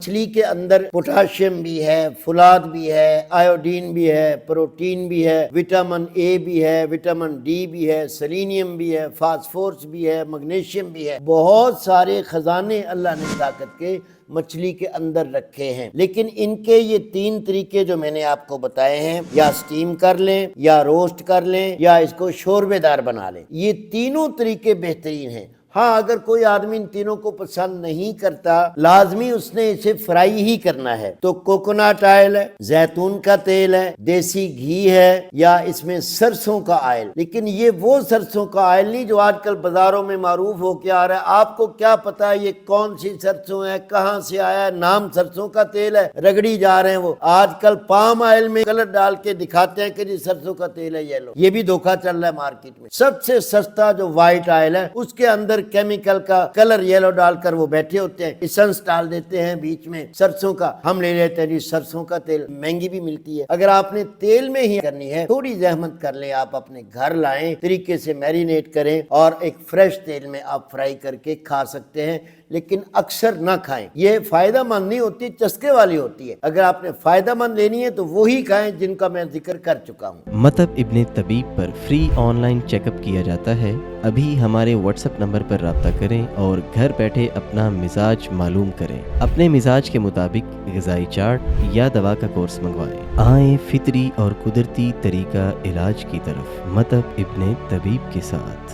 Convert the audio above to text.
مچھلی کے اندر پوٹاشیم بھی ہے، فولاد بھی ہے، آیوڈین بھی ہے، پروٹین بھی ہے، وٹامن اے بھی ہے، وٹامن ڈی بھی ہے، سیلینیم بھی ہے، فاسفورس بھی ہے، میگنیشیم بھی ہے۔ بہت سارے خزانے اللہ نے طاقت کے مچھلی کے اندر رکھے ہیں، لیکن ان کے یہ 3 طریقے جو میں نے آپ کو بتائے ہیں، یا سٹیم کر لیں، یا روسٹ کر لیں، یا اس کو شوربے دار بنا لیں، یہ تینوں طریقے بہترین ہیں۔ ہاں، اگر کوئی آدمی ان تینوں کو پسند نہیں کرتا، لازمی اس نے اسے فرائی ہی کرنا ہے، تو کوکونٹ آئل ہے، زیتون کا تیل ہے، دیسی گھی ہے، یا اس میں سرسوں کا آئل۔ لیکن یہ وہ سرسوں کا آئل نہیں جو آج کل بازاروں میں معروف ہو کے آ رہا ہے۔ آپ کو کیا پتا یہ کون سی سرسوں ہے، کہاں سے آیا ہے؟ نام سرسوں کا تیل ہے، رگڑی جا رہے ہیں۔ وہ آج کل پام آئل میں کلر ڈال کے دکھاتے ہیں کہ جی سرسوں کا تیل ہے، یہ لو۔ یہ بھی دھوکہ چل رہا ہے مارکیٹ میں۔ سب سے سستا جو وائٹ آئل ہے، اس کے اندر کیمیکل کا کلر یلو ڈال کر وہ بیٹھے ہوتے ہیں، ایسنس ڈال دیتے ہیں بیچ میں سرسوں کا، ہم لے لیتے ہیں جی سرسوں کا تیل۔ مہنگی بھی ملتی ہے۔ اگر آپ نے تیل میں ہی کرنی ہے، تھوڑی زحمت کر لیں، آپ اپنے گھر لائیں، طریقے سے میرینیٹ کریں، اور ایک فریش تیل میں آپ فرائی کر کے کھا سکتے ہیں، لیکن اکثر نہ کھائیں۔ یہ فائدہ مند نہیں ہوتی، چسکے والی ہوتی ہے۔ اگر آپ نے فائدہ مند لینی ہے تو وہی کھائیں جن کا میں ذکر کر چکا ہوں۔ مطب ابن طبیب پر free online checkup کیا جاتا ہے۔ ابھی ہمارے واٹس ایپ نمبر پر رابطہ کریں اور گھر بیٹھے اپنا مزاج معلوم کریں۔ اپنے مزاج کے مطابق غذائی چارٹ یا دوا کا کورس منگوائیں۔ آئیں فطری اور قدرتی طریقہ علاج کی طرف، مطب ابن طبیب کے ساتھ۔